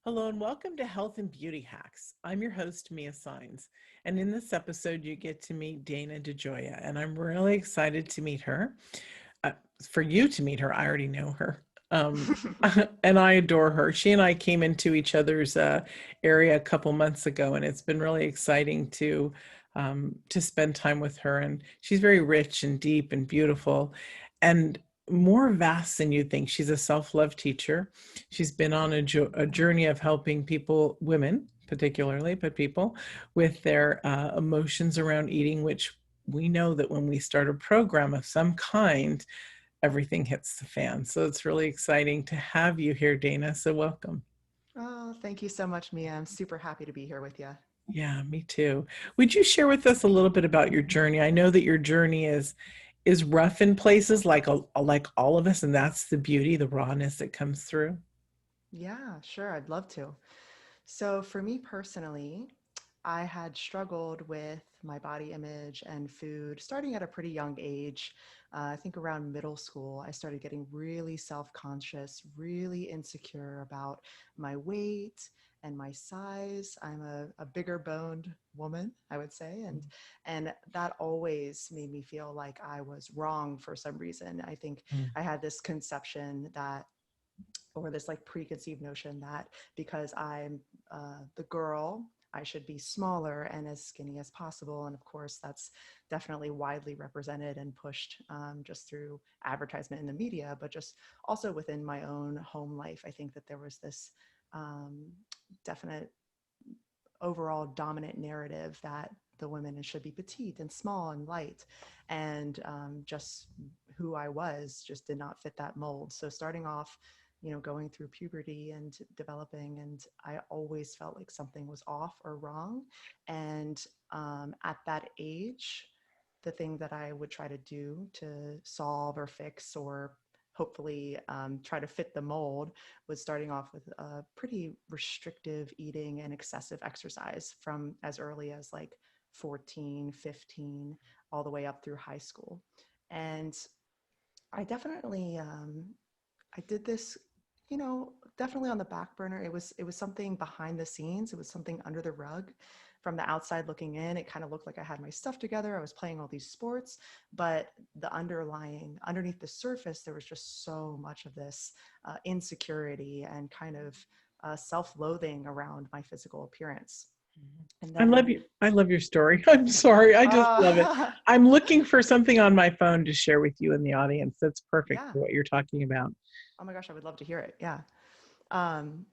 Hello and welcome to Health and Beauty Hacks. I'm your host, Mia Sines, and in this episode, you get to meet Dana DiGioia, and I'm really excited to meet her. Uh, for you to meet her, I already know her, um, and I adore her. She and I came into each other's area a couple months ago, and it's been really exciting to spend time with her. And she's very rich and deep and beautiful, and more vast than you think. She's a self-love teacher. She's been on a journey of helping people, women particularly, but people with their emotions around eating, which we know that when we start a program of some kind, everything hits the fan. So it's really exciting to have you here, Dana. So welcome. Oh, thank you so much, Mia. I'm super happy to be here with you. Yeah, me too. Would you share with us a little bit about your journey? I know that your journey is rough in places like all of us, and that's the beauty, the rawness that comes through. Yeah, sure. I'd love to. So, for me personally, I had struggled with my body image and food starting at a pretty young age. I think around middle school, I started getting really self conscious, really insecure about my weight and my size. I'm a bigger boned woman, I would say. And that always made me feel like I was wrong for some reason. I think Mm. I had this conception that or this like preconceived notion that because I'm the girl, I should be smaller and as skinny as possible. And of course, that's definitely widely represented and pushed just through advertisement in the media, but just also within my own home life. I think that there was this um, definite overall dominant narrative that the women should be petite and small and light. And just who I was just did not fit that mold. So starting off, going through puberty and developing, and I always felt like something was off or wrong. And at that age, the thing that I would try to do to solve or fix or hopefully try to fit the mold was starting off with a pretty restrictive eating and excessive exercise from as early as like 14, 15, all the way up through high school. And I definitely I did this, definitely on the back burner. It was something behind the scenes. It was something under the rug. From the outside looking in, it kind of looked like I had my stuff together. I was playing all these sports, but underneath the surface, there was just so much of this insecurity and kind of self-loathing around my physical appearance. And I love then, you. I love your story. I'm sorry. I just love it. uh, I'm looking for something on my phone to share with you in the audience. That's perfect yeah. for what you're talking about. Oh my gosh, I would love to hear it. Yeah. Um,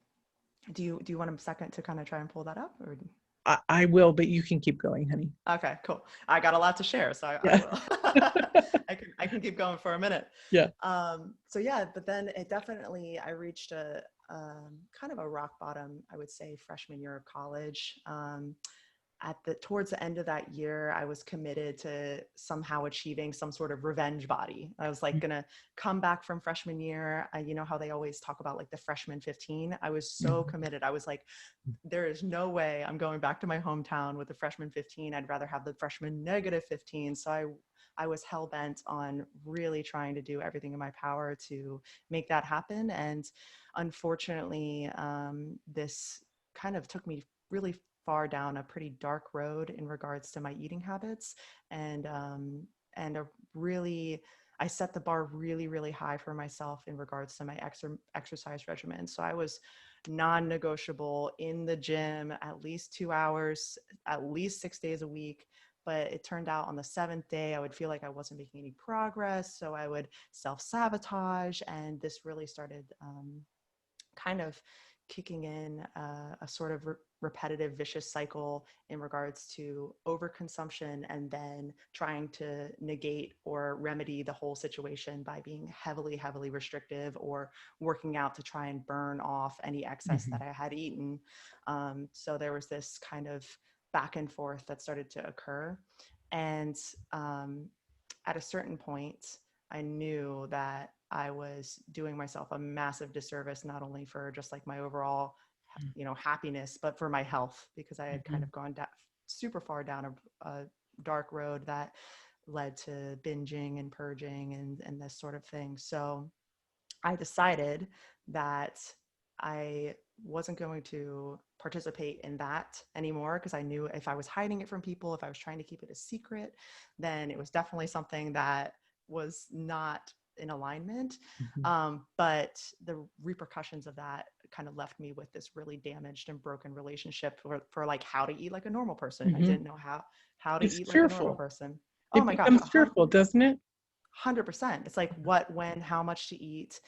do you want a second to kind of try and pull that up, or? I will, but you can keep going, honey. Okay, cool. I got a lot to share, so I Yeah. will. I can keep going for a minute. Yeah. So yeah, but then it definitely I reached a kind of a rock bottom, I would say, freshman year of college. At the towards the end of that year, I was committed to somehow achieving some sort of revenge body. I was like gonna come back from freshman year. You know how they always talk about like the freshman 15. I was so Mhm. committed. I was like, there is no way I'm going back to my hometown with the freshman 15. I'd rather have the freshman negative 15. So I was hell bent on really trying to do everything in my power to make that happen. And unfortunately, this kind of took me really far down a pretty dark road in regards to my eating habits, and a really I set the bar really, really high for myself in regards to my exercise regimen. So I was non-negotiable in the gym at least 2 hours, at least 6 days a week. But it turned out on the seventh day, I would feel like I wasn't making any progress. So I would self-sabotage. And this really started kind of kicking in a sort of repetitive vicious cycle in regards to overconsumption and then trying to negate or remedy the whole situation by being heavily, heavily restrictive or working out to try and burn off any excess that Mhm. I had eaten. So there was this kind of back and forth that started to occur. And at a certain point, I knew that I was doing myself a massive disservice, not only for just like my overall, happiness, but for my health, because I had kind Mhm. of gone super far down a dark road that led to binging and purging and this sort of thing. So I decided that I wasn't going to participate in that anymore because I knew if I was hiding it from people, if I was trying to keep it a secret, then it was definitely something that was not in alignment. Mhm. But the repercussions of that kind of left me with this really damaged and broken relationship for like how to eat like a normal person. I didn't Mhm. know how to It's eat like a normal fearful. person. Oh It my gosh, becomes fearful, doesn't it? 100%. It's like what, when, how much to eat,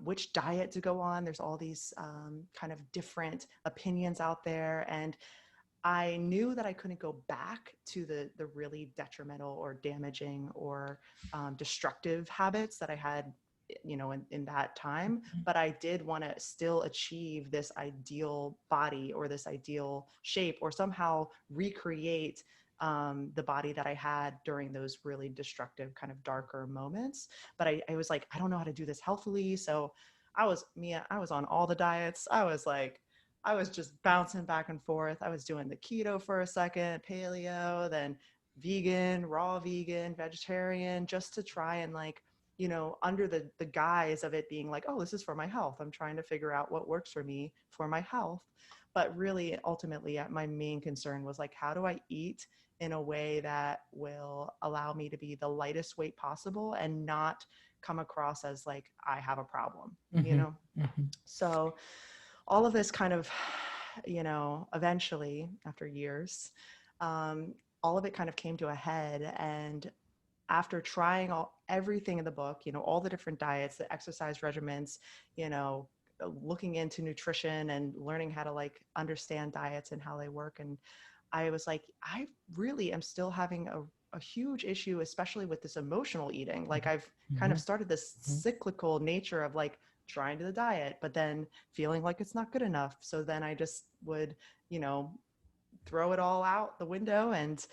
which diet to go on. There's all these kind of different opinions out there. And I knew that I couldn't go back to the really detrimental or damaging or destructive habits that I had, in that time. But I did want to still achieve this ideal body or this ideal shape or somehow recreate the body that I had during those really destructive kind of darker moments. But I was like, I don't know how to do this healthily. So I was on all the diets. I was just bouncing back and forth. I was doing the keto for a second, paleo, then vegan, raw vegan, vegetarian, just to try and like, under the guise of it being like, oh, this is for my health. I'm trying to figure out what works for me for my health. But really, ultimately, my main concern was like, how do I eat in a way that will allow me to be the lightest weight possible and not come across as like I have a problem, you Mhm. know? Mhm. So all of this kind of, eventually after years, all of it kind of came to a head. And after trying everything in the book, all the different diets, the exercise regimens, looking into nutrition and learning how to like understand diets and how they work. And I was like, I really am still having a huge issue, especially with this emotional eating. Like I've kind of Mhm. started this Mhm. cyclical nature of like trying to the diet, but then feeling like it's not good enough. So then I just would, you know, throw it all out the window and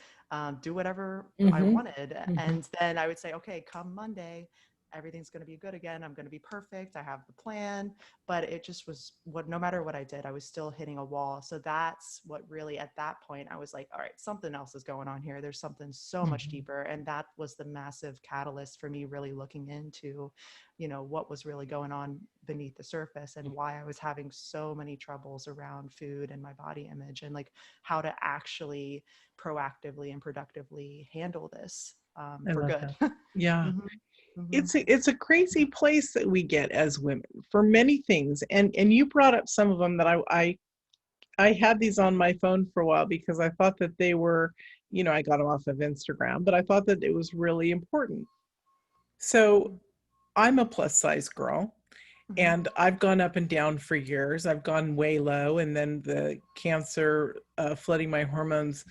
do whatever I Mhm. wanted. Mhm. And then I would say, okay, come Monday, everything's going to be good again. I'm going to be perfect. I have the plan. But it just was what, no matter what I did, I was still hitting a wall. So that's what really, at that point, I was like, all right, something else is going on here. There's something so much Mhm. deeper. And that was the massive catalyst for me really looking into, what was really going on beneath the surface and why I was having so many troubles around food and my body image and like how to actually proactively and productively handle this I for love good. that. Yeah. Hmm. Hmm. It's a crazy place that we get as women for many things. And you brought up some of them that I had these on my phone for a while because I thought that they were, I got them off of Instagram, but I thought that it was really important. So I'm a plus size girl. Hmm. And I've gone up and down for years. I've gone way low, and then the cancer flooding my hormones,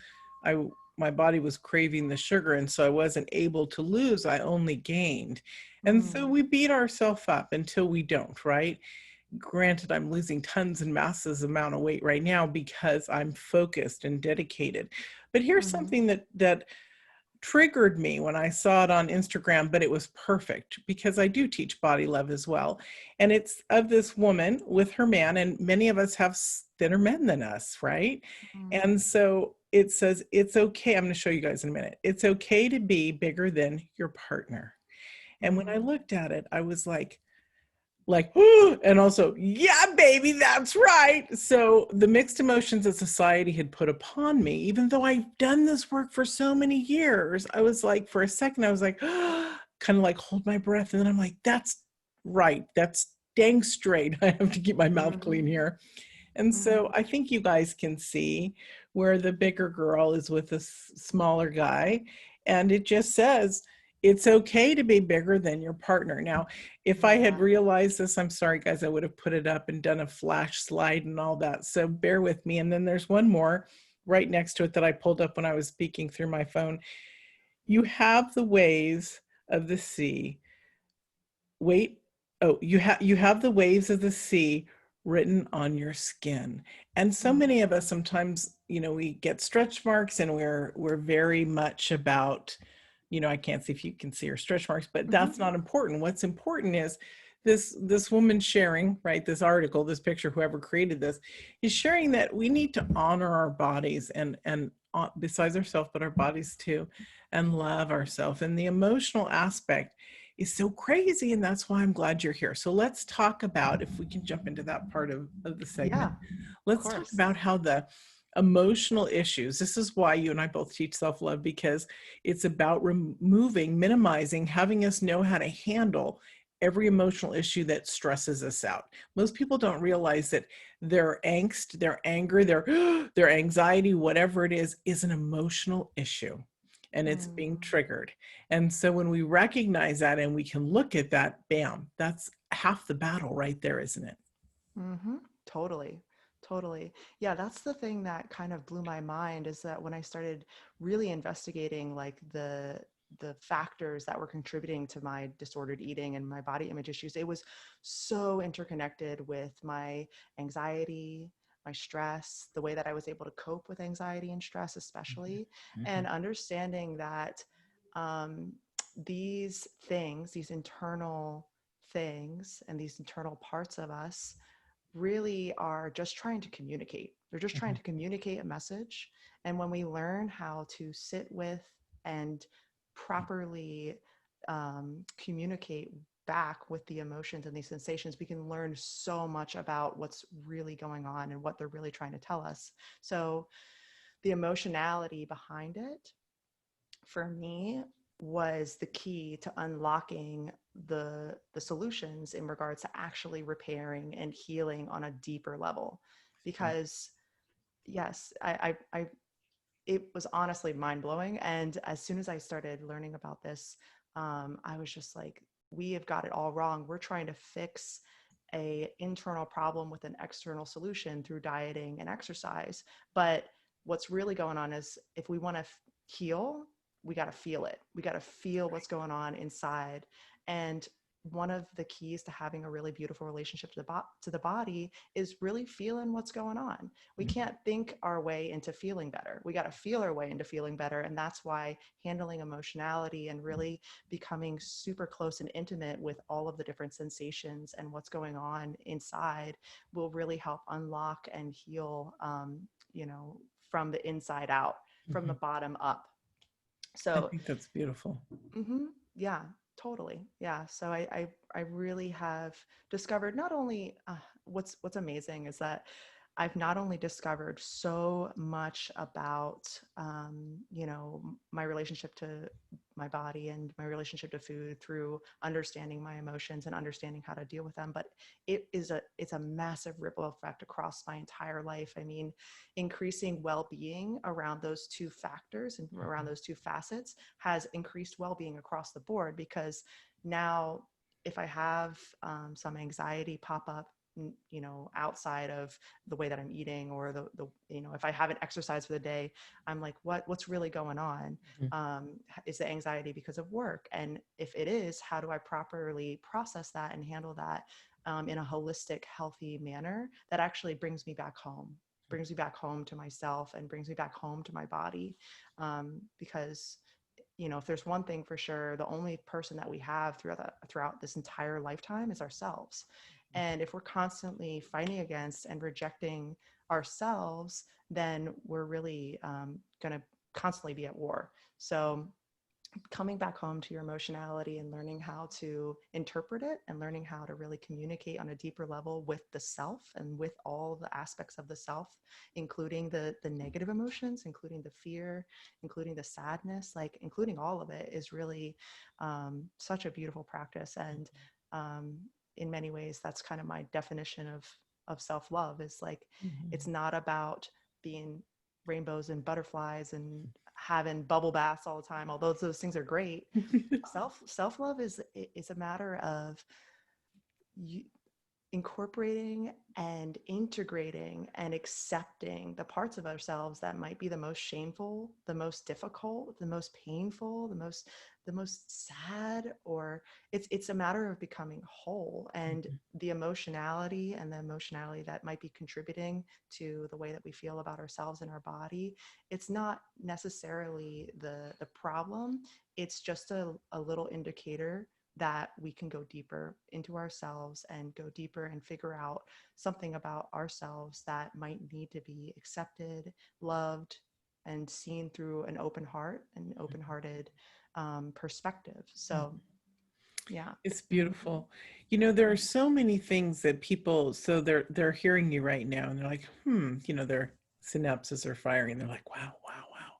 I my body was craving the sugar, and so I wasn't able to lose. I only gained, and so Mm. we beat ourselves up until we don't. Right? Granted, I'm losing tons and masses amount of weight right now because I'm focused and dedicated. But here's Hmm. something that triggered me when I saw it on Instagram, but it was perfect because I do teach body love as well. And it's of this woman with her man, and many of us have thinner men than us, right? Mm. And so it says, it's okay. I'm going to show you guys in a minute. It's okay to be bigger than your partner. And when I Hmm. looked at it, I was like and also yeah baby that's right. So the mixed emotions that society had put upon me, even though I've done this work for so many years, I was like, for a second I was like kind of like hold my breath, and then I'm like, that's right, that's dang straight. I have to keep my mouth clean Hmm. here. And so Hmm. I think you guys can see where the bigger girl is with a smaller guy. And it just says it's okay to be bigger than your partner. Now, if I had Yeah. realized this, I'm sorry, guys, I would have put it up and done a flash slide and all that. So bear with me. And then there's one more right next to it that I pulled up when I was speaking through my phone. You have the waves of the sea. Wait, oh, you have the waves of the sea written on your skin. And so many of us Mm. sometimes, we get stretch marks, and we're very much about, I can't see if you can see her stretch marks, but Hmm. that's not important. What's important is this woman sharing, right? This article, this picture, whoever created this, is sharing that we need to honor our bodies and besides ourselves, but our bodies too, and love ourselves. And the emotional aspect is so crazy. And that's why I'm glad you're here. So let's talk about, if we can jump into that part of the segment, Yeah, of let's talk course. about how the emotional issues, this is why you and I both teach self-love, because it's about removing, minimizing, having us know how to handle every emotional issue that stresses us out. Most people don't realize that their angst, their anger, their their anxiety, whatever it is an emotional issue, and it's being Mm, triggered. And so when we recognize that and we can look at that, bam, that's half the battle right there, isn't it? mm-hmm. Totally. Totally. Yeah, that's the thing that kind of blew my mind is that when I started really investigating like the factors that were contributing to my disordered eating and my body image issues, it was so interconnected with my anxiety, my stress, the way that I was able to cope with anxiety and stress, especially, and Mhm. understanding that um, these things, these internal things, and these internal parts of us really are just trying to communicate. They're just trying Mhm. to communicate a message. And when we learn how to sit with and properly communicate back with the emotions and these sensations, we can learn so much about what's really going on and what they're really trying to tell us. So, the emotionality behind it for me was the key to unlocking the solutions in regards to actually repairing and healing on a deeper level. Because yes, I it was honestly mind blowing. And as soon as I started learning about this, I was just like, we have got it all wrong. We're trying to fix a internal problem with an external solution through dieting and exercise. But what's really going on is if we want to heal, we got to feel it. We got to feel what's going on inside. And one of the keys to having a really beautiful relationship to the body is really feeling what's going on. We Mhm. can't think our way into feeling better. We got to feel our way into feeling better. And that's why handling emotionality and really becoming super close and intimate with all of the different sensations and what's going on inside will really help unlock and heal, from the inside out, from the Mhm. bottom up. I So think that's beautiful. yeah, totally. Yeah. So I really have discovered not only what's amazing is that I've not only discovered so much about, my relationship to my body and my relationship to food through understanding my emotions and understanding how to deal with them, but it's a massive ripple effect across my entire life. I mean, increasing well-being around those two factors and around Mhm. those two facets has increased well-being across the board because now if I have some anxiety pop up, outside of the way that I'm eating or if I haven't exercised for the day, I'm like, what's really going on? Mhm. Is the anxiety because of work? And if it is, how do I properly process that and handle that in a holistic, healthy manner that actually brings me back home to myself and brings me back home to my body. Because if there's one thing for sure, the only person that we have throughout this entire lifetime is ourselves. And if we're constantly fighting against and rejecting ourselves, then we're really going to constantly be at war. So coming back home to your emotionality and learning how to interpret it and learning how to really communicate on a deeper level with the self and with all the aspects of the self, including the negative emotions, including the fear, including the sadness, like including all of it is really such a beautiful practice. And um, in many ways, that's kind of my definition of self-love is like, it's Mhm. not about being rainbows and butterflies and having bubble baths all the time, although those things are great. Self-love is a matter of you incorporating and integrating and accepting the parts of ourselves that might be the most shameful, the most difficult, the most painful, the most sad, or it's a matter of becoming whole. And Mhm. the emotionality that might be contributing to the way that we feel about ourselves and our body, it's not necessarily the problem. It's just a little indicator that we can go deeper into ourselves and go deeper and figure out something about ourselves that might need to be accepted, loved, and seen through an open heart and open hearted perspective. So, Yeah. It's Hmm. beautiful. There are so many things that people, so they're hearing you right now and they're like, their synapses are firing. They're like, wow, wow, wow.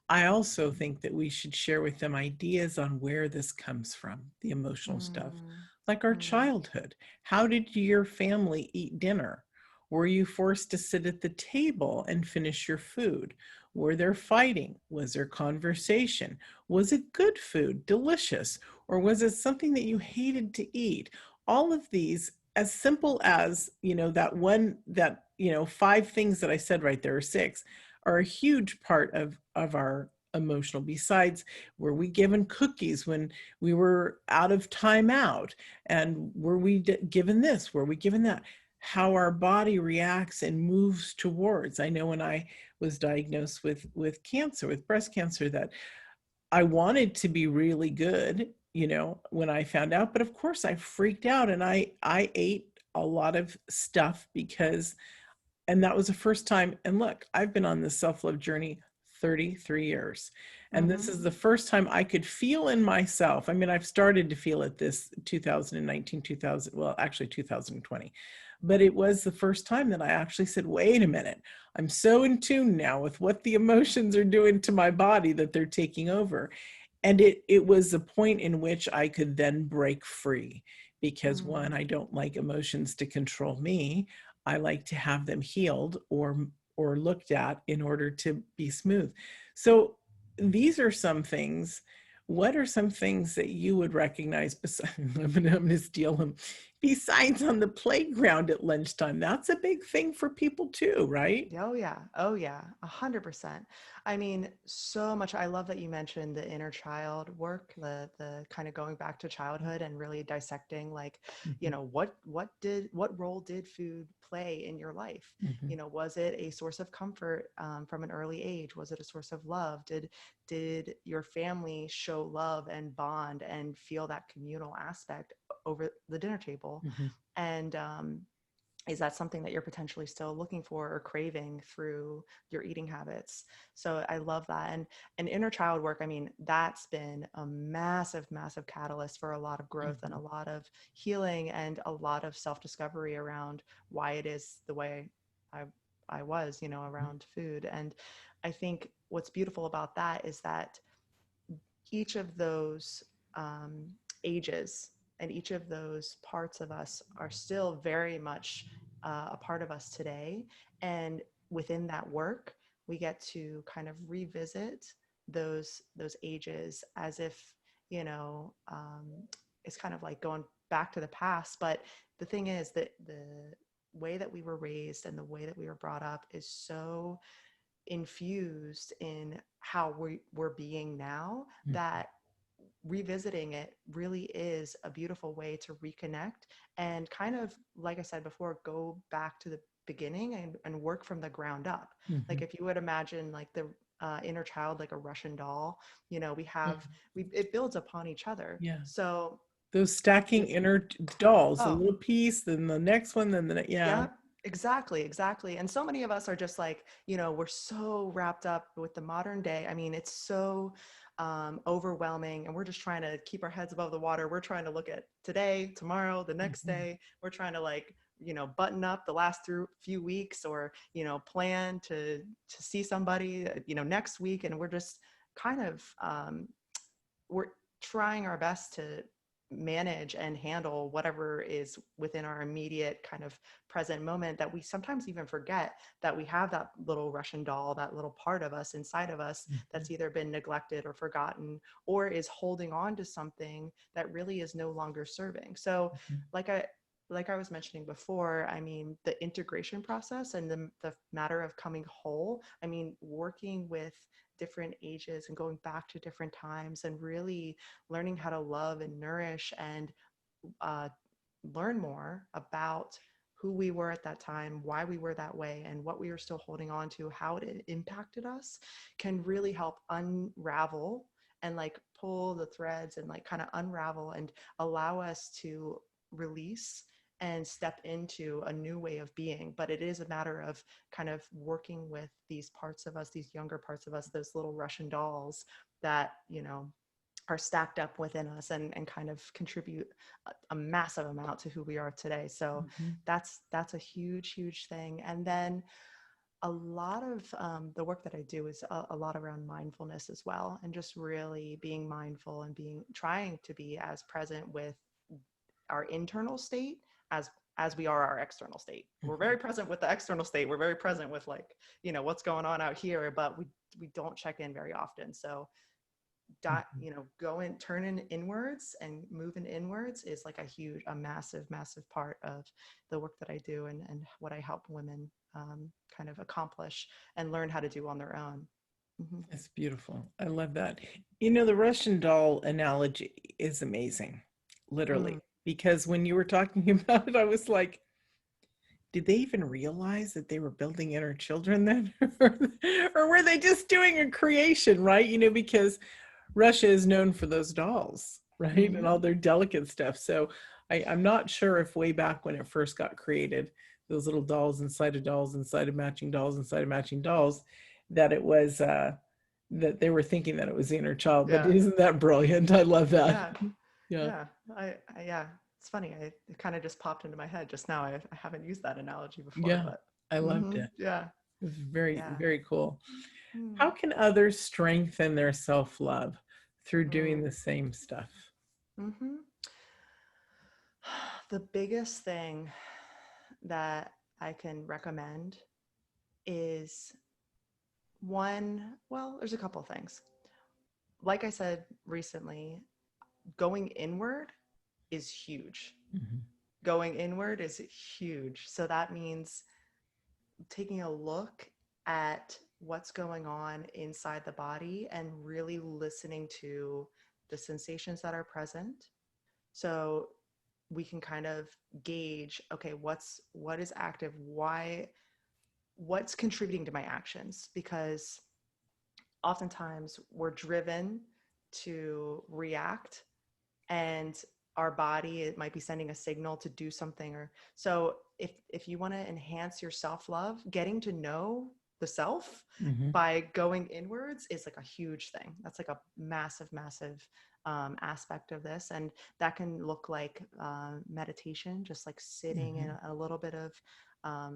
I also think that we should share with them ideas on where this comes from, the emotional stuff, Mm, like our mm, childhood. How did your family eat dinner? Were you forced to sit at the table and finish your food? Were there fighting? Was there conversation? Was it good food, delicious? Or was it something that you hated to eat? All of these, as simple as, five things that I said right there, or six, are a huge part of our emotional. Besides, were we given cookies when we were out of timeout, and were we given this, were we given that? How our body reacts and moves towards. I know when I was diagnosed with cancer, with breast cancer, that I wanted to be really good, when I found out, but of course I freaked out, and I ate a lot of stuff because, and that was the first time. And look, I've been on this self-love journey 33 years. And this mm-hmm, is the first time I could feel in myself. I mean, I've started to feel it this 2019, 2000, well, actually 2020. But it was the first time that I actually said, wait a minute, I'm so in tune now with what the emotions are doing to my body that they're taking over. And it was a point in which I could then break free, because one, mm. I don't like emotions to control me. I like to have them healed or looked at in order to be smooth. So these are some things. What are some things that you would recognize besides, I'm gonna steal them, besides on the playground at lunchtime? That's a big thing for people too, right? Oh yeah. Oh yeah. 100%. I mean, so much. I love that you mentioned the inner child work, the kind of going back to childhood and really dissecting, like, Mhm, what role did food play in your life? mhm, Was it a source of comfort from an early age? Was it a source of love? Did your family show love and bond and feel that communal aspect over the dinner table? mhm, And is that something that you're potentially still looking for or craving through your eating habits? So I love that. And inner child work, I mean, that's been a massive, massive catalyst for a lot of growth and a mhm, lot of healing and a lot of self-discovery around why it is the way I I was, around food. And I think what's beautiful about that is that each of those ages and each of those parts of us are still very much a part of us today. And within that work, we get to kind of revisit those ages as if it's kind of like going back to the past. But the thing is that the way that we were raised and the way that we were brought up is so infused in how we're being now mhm, that revisiting it really is a beautiful way to reconnect and kind of, like I said before, go back to the beginning and work from the ground up. Like mhm, if you would imagine like the inner child like a Russian doll, we have mhm. it builds upon each other. Yeah. So Those stacking it's inner dolls, a oh little piece, then the next one, then yeah. yeah, exactly, exactly. And so many of us are just like, we're so wrapped up with the modern day. I mean, it's so overwhelming, and we're just trying to keep our heads above the water. We're trying to look at today, tomorrow, the next Mhm, day. We're trying to like, button up the last through few weeks, or plan to see somebody, next week, and we're just kind of we're trying our best to manage and handle whatever is within our immediate kind of present moment, that we sometimes even forget that we have that little Russian doll, that little part of us inside of us mhm, that's either been neglected or forgotten or is holding on to something that really is no longer serving. So mhm, like I was mentioning before, I mean, the integration process and the matter of coming whole, I mean, working with different ages and going back to different times and really learning how to love and nourish and uh, learn more about who we were at that time, why we were that way, and what we were still holding on to, how it impacted us, can really help unravel and like pull the threads and like kind of unravel and allow us to release and step into a new way of being. But it is a matter of kind of working with these parts of us, these younger parts of us, those little Russian dolls that, are stacked up within us and kind of contribute a massive amount to who we are today. So Mhm. that's a huge thing. And then a lot of the work that I do is a lot around mindfulness as well, and just really being mindful and trying to be as present with our internal state as we are our external state. We're very present with the external state. We're very present with, like, what's going on out here, but we don't check in very often. So Mhm. go in, turn in inwards and move in inwards is like a massive part of the work that I do, and what I help women kind of accomplish and learn how to do on their own. Mm-hmm. It's beautiful. I love that. You know, the Russian doll analogy is amazing, literally, Mm, because when you were talking about it, I was like, did they even realize that they were building inner children then? Or were they just doing a creation, right? You know, because Russia is known for those dolls, right? And mm-hmm. all their delicate stuff. So I'm not sure if way back when it first got created, those little dolls inside of dolls, inside of matching dolls, inside of matching dolls, that it was that they were thinking that it was the inner child. But Yeah, isn't that brilliant? I love that. yeah, Yeah. yeah. Yeah. It's funny. It kind of just popped into my head just now. I haven't used that analogy before, Yeah. but I loved mm-hmm. it. Yeah, It was very, yeah. very cool. How Mm, can others strengthen their self-love through doing mm, the same stuff? mm-hmm. The biggest thing that I can recommend is there's a couple things. Like I said recently, going inward is huge. Mhm. Going inward is huge. So that means taking a look at what's going on inside the body and really listening to the sensations that are present. So we can kind of gauge, okay, what is active, what's contributing to my actions, because oftentimes we're driven to react, and our body, it might be sending a signal to do something. Or so if you want to enhance your self-love, getting to know the self Mhm. by going inwards is like a huge thing. That's like a massive aspect of this, and that can look like meditation, just like sitting in Mhm. a little bit of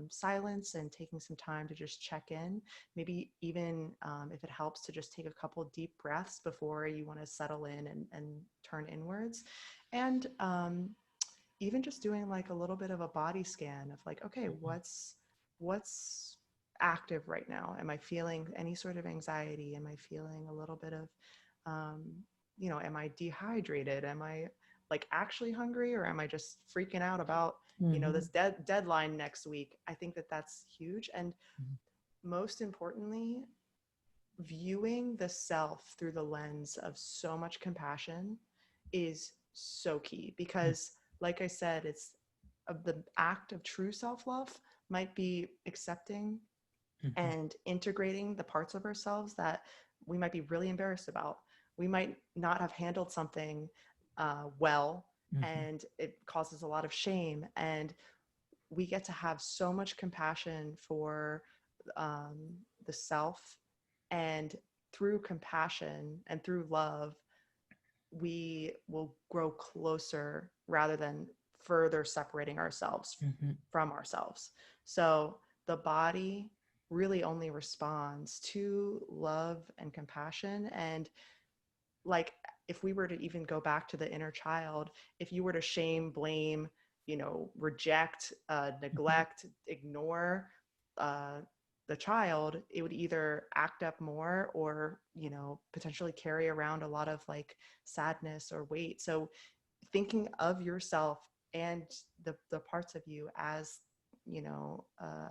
silence and taking some time to just check in. Maybe even if it helps to just take a couple deep breaths before you want to settle in and turn inwards. And even just doing like a little bit of a body scan of like, okay, Mhm. what's active right now? Am I feeling any sort of anxiety? Am I feeling a little bit of um, am I dehydrated? Am I like actually hungry, or am I just freaking out about this Mhm. deadline next week? I think that that's huge. And most importantly, viewing the self through the lens of so much compassion is so key, because like I said, it's the act of true self-love might be accepting Mhm. and integrating the parts of ourselves that we might be really embarrassed about. We might not have handled something well, Mhm. and it causes a lot of shame, and we get to have so much compassion for um, the self. And through compassion and through love, we will grow closer rather than further separating ourselves Mhm. from ourselves. So the body really only responds to love and compassion. And like, if we were to even go back to the inner child, if you were to shame, blame, reject, Mhm. neglect, ignore uh, the child, it would either act up more, or potentially carry around a lot of like sadness or weight. So thinking of yourself and the parts of you as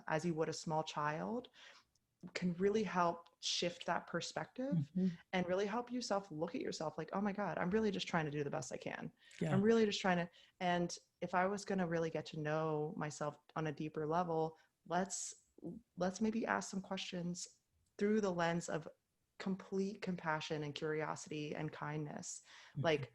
as you would a small child can really help shift that perspective, Mhm. and really help yourself look at yourself like, oh my God, I'm really just trying to do the best I can. Yeah. I'm really just trying to. And if I was going to really get to know myself on a deeper level, let's maybe ask some questions through the lens of complete compassion and curiosity and kindness. Mhm. Like,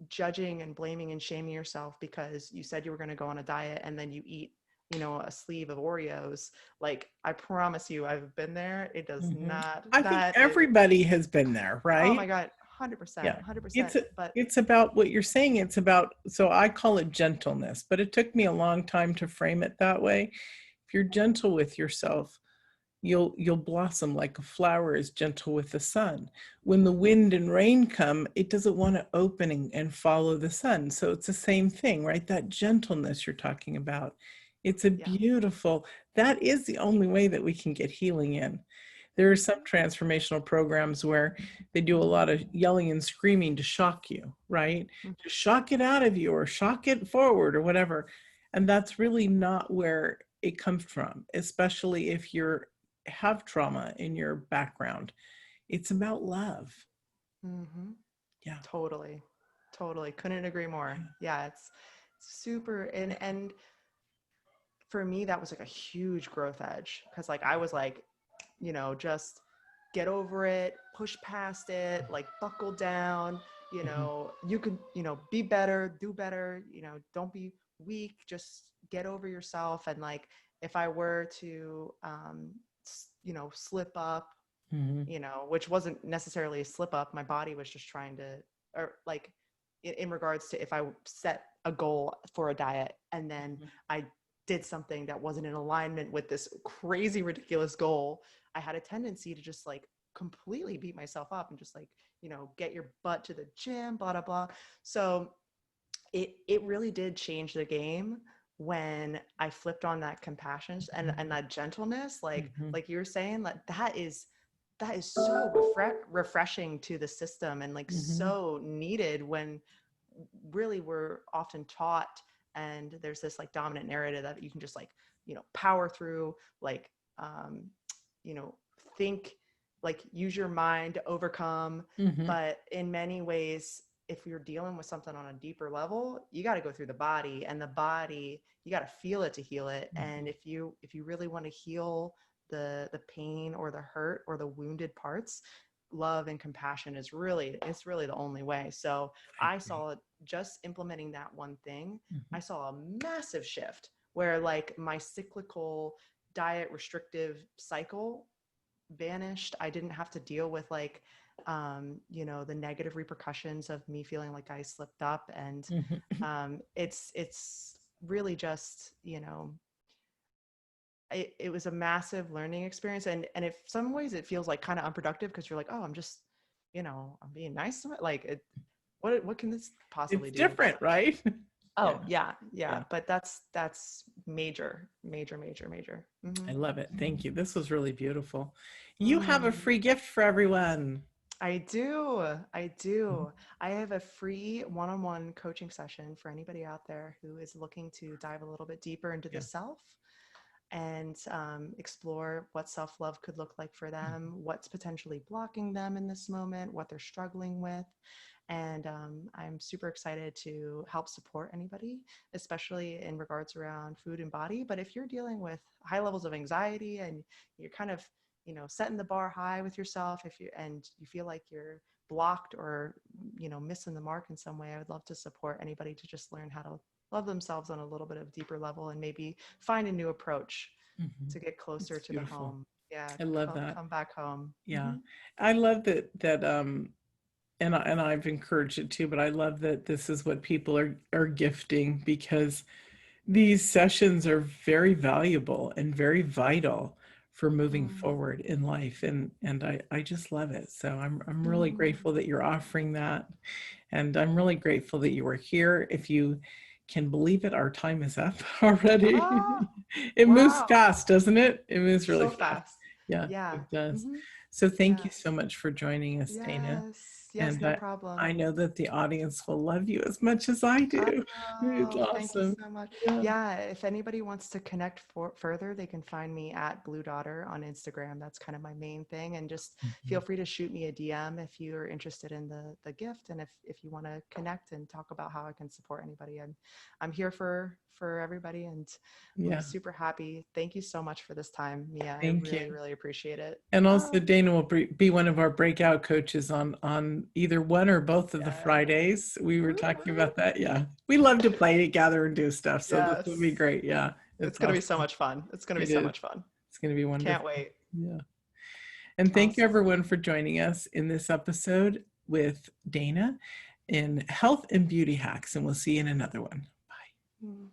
judging and blaming and shaming yourself because you said you were going to go on a diet and then you eat a sleeve of Oreos. Like, I promise you, I've been there. It does Mhm. not, I think that is, everybody has been there, oh my right? God, 100%, Yeah. 100%. But It's about what you're saying. It's about, so I call it gentleness, but it took me a long time to frame it that way. If you're gentle with yourself, you'll blossom like a flower is gentle with the sun. When the wind and rain come, it doesn't want to open and follow the sun. So it's the same thing, right? That gentleness you're talking about. It's a yeah. beautiful, that is the only way that we can get healing in. There are some Mhm. transformational programs where they do a lot of yelling and screaming to shock you, right? Mhm. To shock it out of you or shock it forward or whatever. And that's really not where it comes from, especially if you're have trauma in your background. It's about love. Mhm. Yeah. Totally. Totally. Couldn't agree more. Yeah, it's super. And for me, that was like a huge growth edge because like I was like, just get over it, push past it, like buckle down, Mhm. you could, be better, do better, don't be weak, just get over yourself. And like, if I were to, slip up, Mhm. which wasn't necessarily a slip up, my body was just trying to, or like in regards to if I set a goal for a diet and then Mhm. I did something that wasn't in alignment with this crazy ridiculous goal, I had a tendency to just like completely beat myself up and just like, get your butt to the gym, blah blah blah. So it really did change the game when I flipped on that compassion and that gentleness, Mhm. like you were saying, like that is so refreshing to the system and like Mhm. so needed when really we're often taught, and there's this like dominant narrative that you can just like, power through, like, um, you know, think, like use your mind to overcome. Mhm. But in many ways, if you're dealing with something on a deeper level, you got to go through the body, and the body, you got to feel it to heal it. And Mhm. if you really want to heal the pain or the hurt or the wounded parts, love and compassion it's really the only way. So I I agree. saw just implementing that one thing, Mhm. I saw a massive shift where like my cyclical diet restrictive cycle vanished. I didn't have to deal with like, the negative repercussions of me feeling like I slipped up. And Mhm. it's really just, it was a massive learning experience. And if some ways it feels like kind of unproductive because you're like, oh, I'm just, I'm being nice to it. Like, what can this It's possibly do? But different, right? Yeah. oh yeah, yeah. Yeah. But that's major, major, major, major. I Hmm. love it. Thank you. This was really beautiful. You have a Hmm. free gift for everyone. I do. I Mhm. do. I have a free one-on-one coaching session for anybody out there who is looking to dive a little bit deeper into the Yeah. self and explore what self-love could look like for them, what's potentially blocking them in this moment, what they're struggling with. And I'm super excited to help support anybody, especially in regards around food and body. But if you're dealing with high levels of anxiety and you're kind of, setting the bar high with yourself, if you and you feel like you're blocked or, missing the mark in some way, I would love to support anybody to just learn how to love themselves on a little bit of deeper level and maybe find a new approach Mhm. to get closer It's to the beautiful. home. Yeah, I love come that. come back home. Yeah. Hmm. I love that and I've encouraged it too, but I love that this is what people are gifting because these sessions are very valuable and very vital for moving Mm. forward in life. And I just love it. So I'm really Mm. grateful that you're offering that. And I'm really grateful that you were here. If you can believe it, our time is up Ah, already. It moves wow. fast, doesn't it? It moves really So fast. fast. Yeah, Yeah. it does. Hmm. So thank Yeah. you so much for joining us, Dana. Yes. Yes, And no I problem. know that the audience will love you as much as I do. It's Oh, thank you awesome. so much. Yeah. Yeah, if anybody wants to connect further, they can find me at Blue Daughter on Instagram. That's kind of my main thing. And just feel Mhm. free to shoot me a DM if you're interested in the gift, and if you want to connect and talk about how I can support anybody. I'm here for everybody, and I'm Yeah. super happy. Thank you so much for this time, Mia. I Thank you. really, really appreciate it. And also Oh, Dana will be one of our breakout coaches on either one or both of the yes. Fridays. We were Woo, talking woo. about that. Yeah. We love to play together and do stuff. So this will be Yes. great. Yeah. It's It's going to be so awesome. much fun. It's going to be It so is. much fun. It's going to be Can't wonderful. wait. Yeah. And thank you Awesome. everyone for joining us in this episode. with Dana in health and beauty hacks, and we'll see you in another one. Bye. Mm.